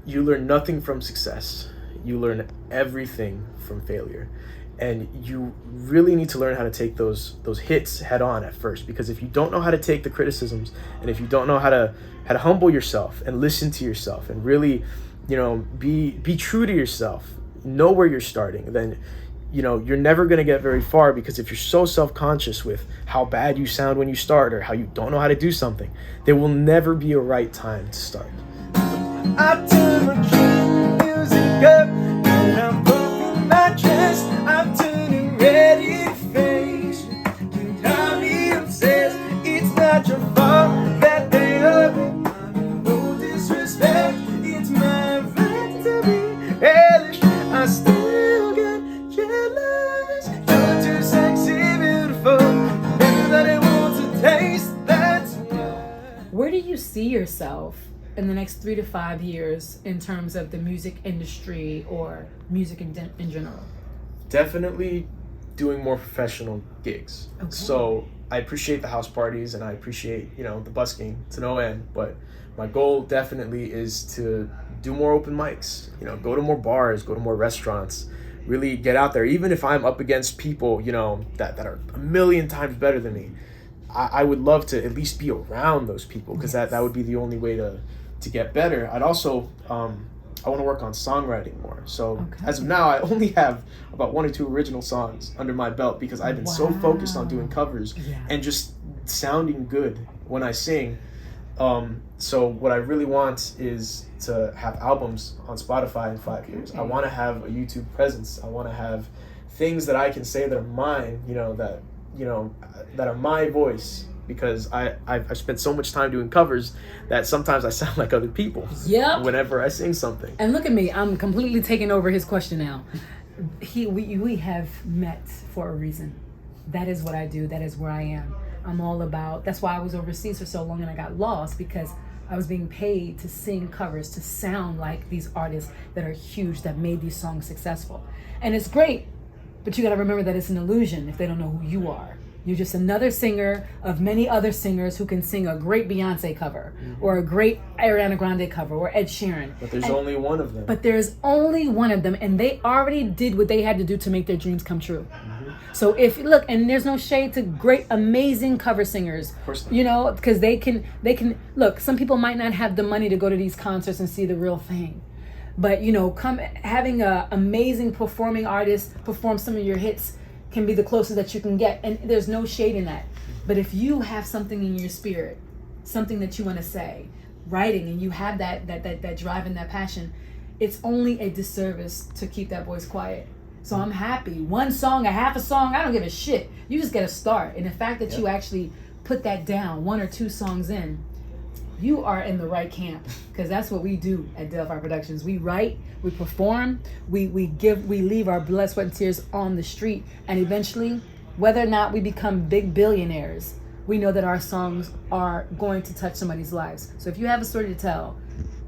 you learn nothing from success. You learn everything from failure. And you really need to learn how to take those hits head on at first, because if you don't know how to take the criticisms, and if you don't know how to humble yourself and listen to yourself and really, be true to yourself, know where you're starting, then you're never going to get very far, because if you're so self-conscious with how bad you sound when you start or how you don't know how to do something, there will never be a right time to start. I turn my key music up and I'm putting my dress. I'm turning ready to face you. And I'm obsessed. It's not your fault that they love it. No disrespect. It's my right to be hellish. I still get jealous. You're too sexy, beautiful. Everybody wants a taste. That's why. Where do you see yourself in the next 3 to 5 years in terms of the music industry or music in general? Definitely doing more professional gigs. Okay. So I appreciate the house parties and I appreciate, the busking to no end, but my goal definitely is to do more open mics, go to more bars, go to more restaurants, really get out there. Even if I'm up against people, that are a million times better than me, I would love to at least be around those people, because that would be the only way to get better. I'd also, I want to work on songwriting more. So as of now, I only have about 1 or 2 original songs under my belt, because I've been so focused on doing covers and just sounding good when I sing. So what I really want is to have albums on Spotify in 5 years. I want to have a YouTube presence. I want to have things that I can say that are mine, that are my voice, because I've spent so much time doing covers that sometimes I sound like other people whenever I sing something. And look at me, I'm completely taking over his question now. We have met for a reason. That is what I do. That is where I am. I'm all about, that's why I was overseas for so long and I got lost, because I was being paid to sing covers, to sound like these artists that are huge, that made these songs successful. And it's great, but you got to remember that it's an illusion if they don't know who you are. You're just another singer of many other singers who can sing a great Beyonce cover or a great Ariana Grande cover or Ed Sheeran. But there's only one of them. But there's only one of them, and they already did what they had to do to make their dreams come true. So if look, and there's no shade to great, amazing cover singers, of course not. Because they can look. Some people might not have the money to go to these concerts and see the real thing, but having a amazing performing artist perform some of your hits can be the closest that you can get, and there's no shade in that. But if you have something in your spirit, something that you want to say, writing, and you have that drive and that passion, it's only a disservice to keep that voice quiet. So I'm happy. One song, a half a song, I don't give a shit. You just get a start. And the fact that you actually put that down, 1 or 2 songs in, you are in the right camp, because that's what we do at Delphi Productions. We write, we perform, we leave our blood, sweat, and tears on the street, and eventually, whether or not we become big billionaires, we know that our songs are going to touch somebody's lives. So if you have a story to tell,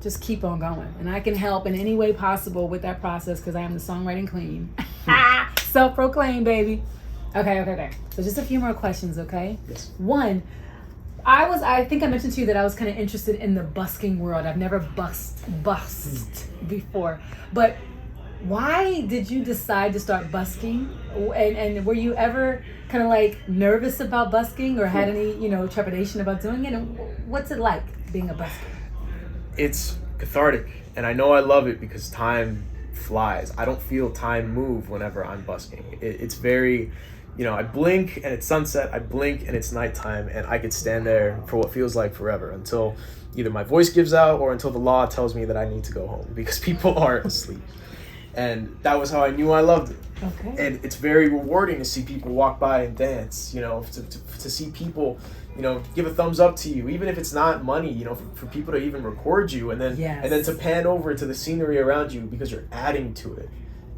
just keep on going, and I can help in any way possible with that process, because I am the songwriting queen. Self-proclaimed, baby. Okay. So just a few more questions, okay? Yes. One, I think I mentioned to you that I was kind of interested in the busking world. I've never busked before. But why did you decide to start busking? And were you ever kind of like nervous about busking, or had any, trepidation about doing it? And what's it like being a busker? It's cathartic, and I know I love it because time flies. I don't feel time move whenever I'm busking. It's very... I blink and it's sunset, I blink and it's nighttime, and I could stand there for what feels like forever until either my voice gives out or until the law tells me that I need to go home because people aren't asleep. And that was how I knew I loved it. Okay. And it's very rewarding to see people walk by and dance, to see people, give a thumbs up to you, even if it's not money, for people to even record you and then to pan over to the scenery around you because you're adding to it.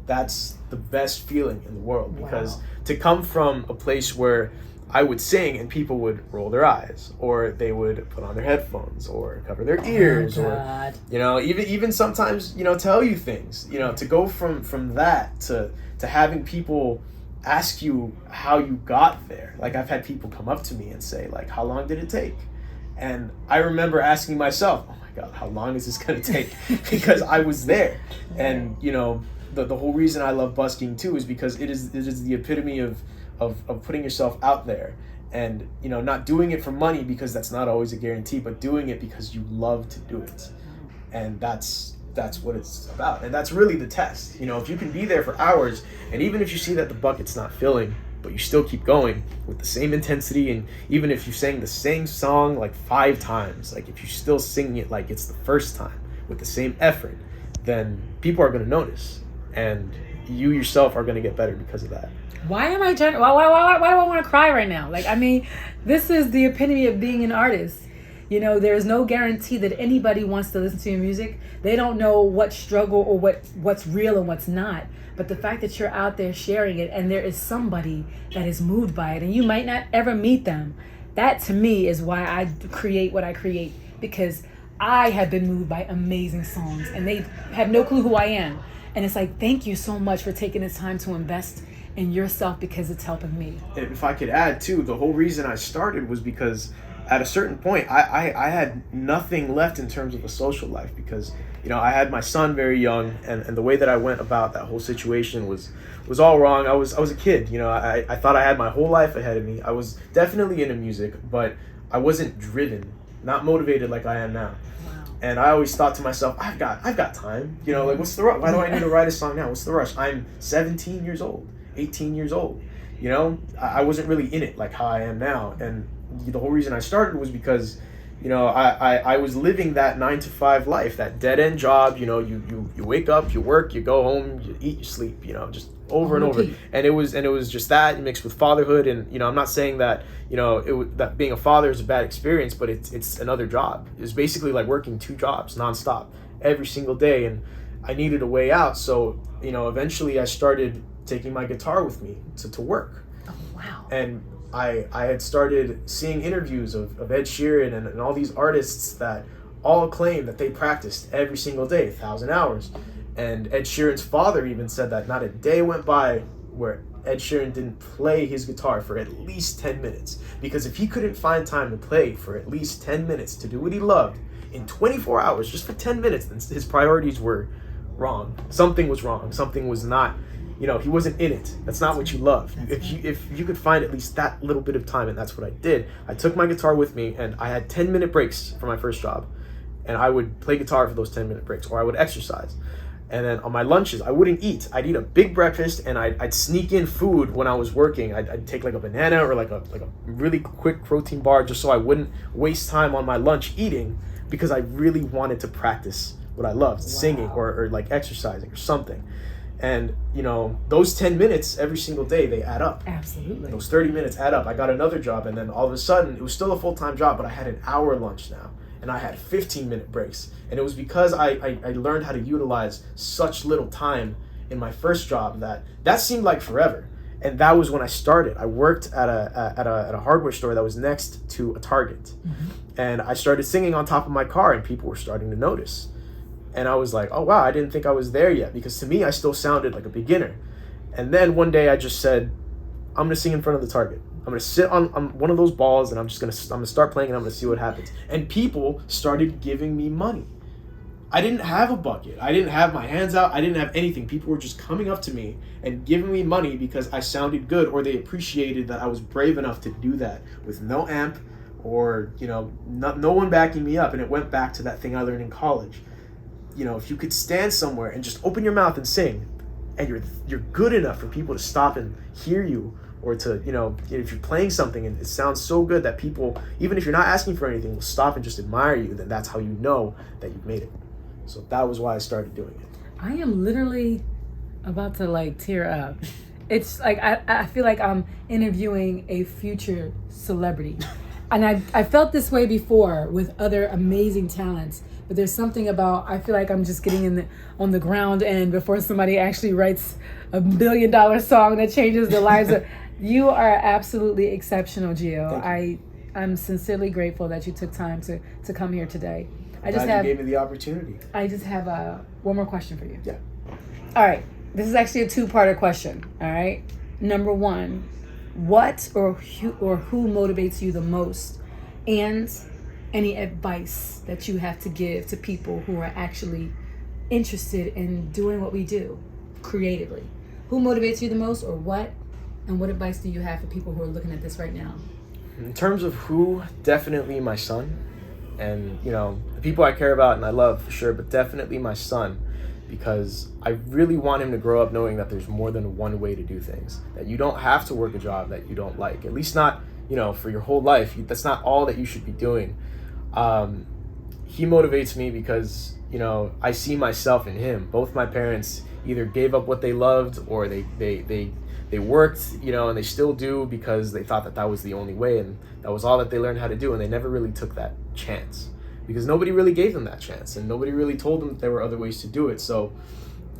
That's the best feeling in the world, because to come from a place where I would sing and people would roll their eyes, or they would put on their headphones or cover their ears, or even sometimes tell you things, to go from that to having people ask you how you got there. Like, I've had people come up to me and say, like, how long did it take? And I remember asking myself, oh my God, how long is this going to take? Because I was there. And, you know, the whole reason I love busking too is because it is the epitome of putting yourself out there. And, you know, not doing it for money, because that's not always a guarantee, but doing it because you love to do it. And that's what it's about. And that's really the test. You know, if you can be there for hours, and even if you see that the bucket's not filling, but you still keep going with the same intensity, and even if you sang the same song like 5 times, like if you still sing it like it's the first time with the same effort, then people are going to notice, and you yourself are going to get better because of that. Why am I trying? Why do I want to cry right now? Like, I mean, this is the epitome of being an artist. You know, there's no guarantee that anybody wants to listen to your music. They don't know what struggle or what's real and what's not. But the fact that you're out there sharing it, and there is somebody that is moved by it, and you might not ever meet them, that to me is why I create what I create, because I have been moved by amazing songs, and they have no clue who I am. And it's like, thank you so much for taking the time to invest in yourself, because it's helping me. And if I could add too, the whole reason I started was because at a certain point I had nothing left in terms of a social life, because, you know, I had my son very young, and the way that I went about that whole situation was all wrong. I was a kid, you know. I thought I had my whole life ahead of me. I was definitely into music, but I wasn't driven, not motivated like I am now. And I always thought to myself, I've got time, you know, like, what's the rush? Why do I need to write a song now? What's the rush? I'm 17 years old, 18 years old, you know. I wasn't really in it like how I am now. And the whole reason I started was because, you know, I was living that 9-to-5 life, that dead end job. You know, you wake up, you work, you go home, you eat, you sleep, you know, just over and over. And it was just that mixed with fatherhood. And, you know, I'm not saying that, you know, that being a father is a bad experience, but it's another job. It's basically like working 2 jobs nonstop every single day. And I needed a way out. So, you know, eventually I started taking my guitar with me to work. Oh, wow. And I had started seeing interviews of Ed Sheeran and all these artists that all claim that they practiced every single day, 1,000 hours. And Ed Sheeran's father even said that not a day went by where Ed Sheeran didn't play his guitar for at least 10 minutes. Because if he couldn't find time to play for at least 10 minutes to do what he loved in 24 hours, just for 10 minutes, then his priorities were wrong. Something was wrong. Something was not, you know, he wasn't in it. That's not what you love. If you could find at least that little bit of time, and that's what I did. I took my guitar with me, and I had 10-minute breaks for my first job. And I would play guitar for those 10-minute breaks, or I would exercise. And then on my lunches, I wouldn't eat. I'd eat a big breakfast, and I'd sneak in food when I was working. I'd take like a banana or like a really quick protein bar, just so I wouldn't waste time on my lunch eating, because I really wanted to practice what I loved, singing or like exercising or something. And, you know, those 10 minutes every single day, they add up. Absolutely. Those 30 minutes add up. I got another job, and then all of a sudden, it was still a full-time job, but I had an hour lunch now. And I had 15-minute breaks. And it was because I learned how to utilize such little time in my first job that seemed like forever. And that was when I started. I worked at a hardware store that was next to a Target. Mm-hmm. And I started singing on top of my car, and people were starting to notice. And I was like, oh, wow, I didn't think I was there yet. Because to me, I still sounded like a beginner. And then one day I just said, I'm going to sing in front of the Target. I'm going to sit on one of those balls, and I'm going to start playing, and I'm going to see what happens. And people started giving me money. I didn't have a bucket. I didn't have my hands out. I didn't have anything. People were just coming up to me and giving me money because I sounded good, or they appreciated that I was brave enough to do that with no amp, or, you know, no one backing me up. And it went back to that thing I learned in college. You know, if you could stand somewhere and just open your mouth and sing, and you're good enough for people to stop and hear you, or to, you know, if you're playing something and it sounds so good that people, even if you're not asking for anything, will stop and just admire you, then that's how you know that you've made it. So that was why I started doing it. I am literally about to like tear up. It's like I feel like I'm interviewing a future celebrity. And I felt this way before with other amazing talents, but there's something about, I feel like I'm just getting on the ground, and before somebody actually writes a $1 billion song that changes the lives of. You are absolutely exceptional, Geo. I'm sincerely grateful that you took time to come here today. You gave me the opportunity. I just have one more question for you. Yeah. All right. This is actually a 2-parter question. All right. Number 1, what or who motivates you the most? And any advice that you have to give to people who are actually interested in doing what we do creatively? Who motivates you the most, or what? And what advice do you have for people who are looking at this right now? In terms of who, definitely my son. And, the people I care about and I love for sure, but definitely my son. Because I really want him to grow up knowing that there's more than one way to do things. That you don't have to work a job that you don't like. At least not, for your whole life. That's not all that you should be doing. He motivates me because, I see myself in him. Both my parents either gave up what they loved, or they worked, and they still do because they thought that was the only way, and that was all that they learned how to do, and they never really took that chance because nobody really gave them that chance, and nobody really told them that there were other ways to do it. So,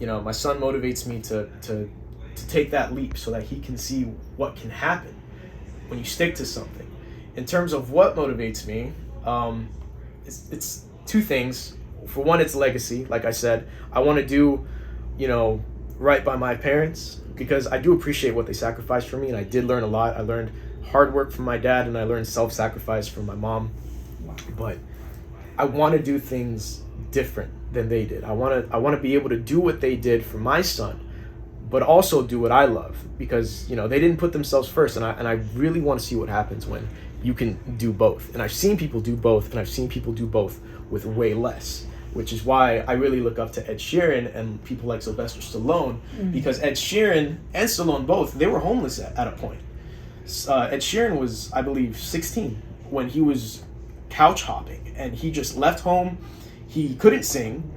my son motivates me to take that leap so that he can see what can happen when you stick to something. In terms of what motivates me, it's two things. For one, it's legacy. Like I said, I want to do, right by my parents, because I do appreciate what they sacrificed for me, and I did learn a lot. I learned hard work from my dad, and I learned self-sacrifice from my mom. But I want to do things different than they did. I want to be able to do what they did for my son, but also do what I love, because they didn't put themselves first, and I really want to see what happens when you can do both. And I've seen people do both, and I've seen people do both with way less, which is why I really look up to Ed Sheeran and people like Sylvester Stallone, because Ed Sheeran and Stallone both, they were homeless at a point. Ed Sheeran was, I believe, 16 when he was couch hopping, and he just left home. He couldn't sing,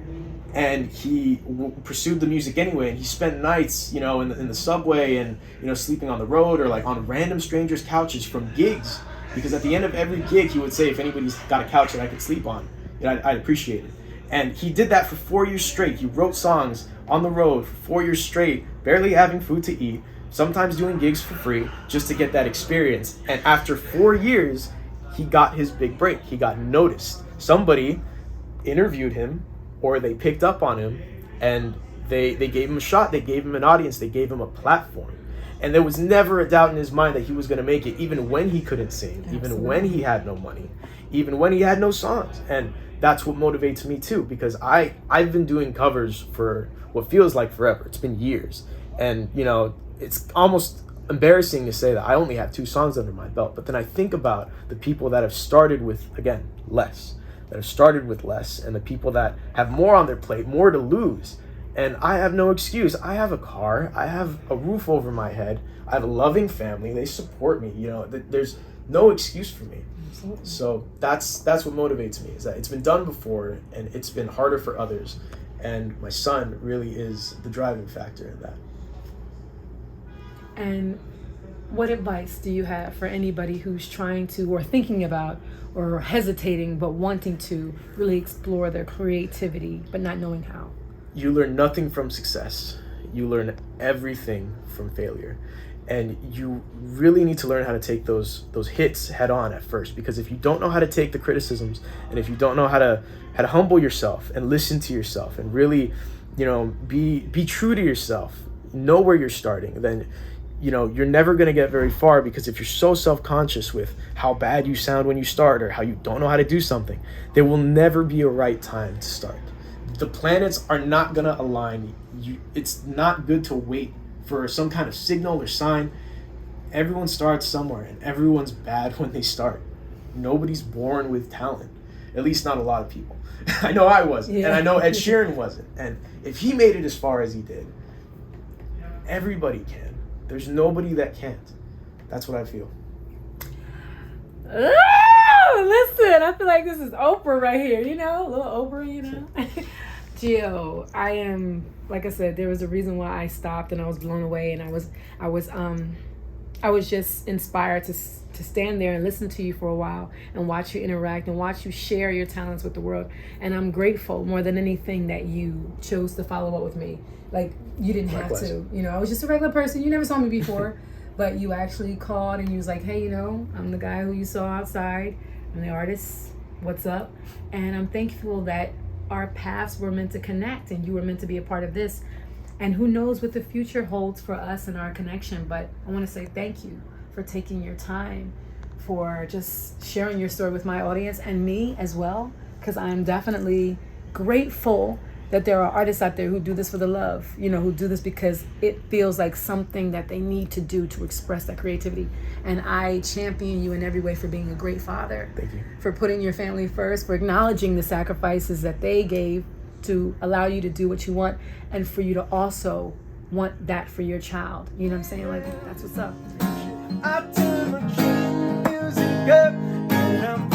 and he pursued the music anyway, and he spent nights, in the subway, and sleeping on the road, or like on random strangers' couches from gigs, because at the end of every gig he would say, if anybody's got a couch that I could sleep on, I'd appreciate it. And he did that for 4 years straight. He wrote songs on the road for 4 years straight, barely having food to eat, sometimes doing gigs for free, just to get that experience. And after 4 years, he got his big break. He got noticed. Somebody interviewed him, or they picked up on him, and they gave him a shot. They gave him an audience. They gave him a platform. And there was never a doubt in his mind that he was going to make it, even when he couldn't sing, even when he had no money, even when he had no songs. And that's what motivates me too, because I've been doing covers for what feels like forever. It's been years. And, it's almost embarrassing to say that I only have 2 songs under my belt. But then I think about the people that have started with, again, less. That have started with less, and the people that have more on their plate, more to lose. And I have no excuse. I have a car. I have a roof over my head. I have a loving family. They support me. There's no excuse for me. Absolutely. So that's what motivates me, is that it's been done before, and it's been harder for others. And my son really is the driving factor in that. And what advice do you have for anybody who's trying to, or thinking about, or hesitating but wanting to really explore their creativity but not knowing how? You learn nothing from success. You learn everything from failure. And you really need to learn how to take those hits head on at first, because if you don't know how to take the criticisms, and if you don't know how to humble yourself and listen to yourself and really, be true to yourself, know where you're starting, then you're never going to get very far, because if you're so self-conscious with how bad you sound when you start, or how you don't know how to do something, there will never be a right time to start. The planets are not going to align. It's not good to wait for some kind of signal or sign. Everyone starts somewhere, and everyone's bad when they start. Nobody's born with talent. At least not a lot of people. I know I wasn't, and I know Ed Sheeran wasn't. And if he made it as far as he did, everybody can. There's nobody that can't. That's what I feel. Oh, listen, I feel like this is Oprah right here, a little Oprah, Geo, I am, like I said, there was a reason why I stopped, and I was blown away, and I was just inspired to stand there and listen to you for a while and watch you interact and watch you share your talents with the world. And I'm grateful more than anything that you chose to follow up with me. Like, you didn't have to, I was just a regular person. You never saw me before, but you actually called and you was like, hey, I'm the guy who you saw outside. I'm the artist. What's up? And I'm thankful that our paths were meant to connect, and you were meant to be a part of this. And who knows what the future holds for us and our connection. But I want to say thank you for taking your time, for just sharing your story with my audience and me as well, because I'm definitely grateful that there are artists out there who do this for the love, who do this because it feels like something that they need to do to express that creativity. And I champion you in every way for being a great father. Thank you. For putting your family first, for acknowledging the sacrifices that they gave to allow you to do what you want, and for you to also want that for your child. You know what I'm saying? Like, that's what's up. I turn my music up and I'm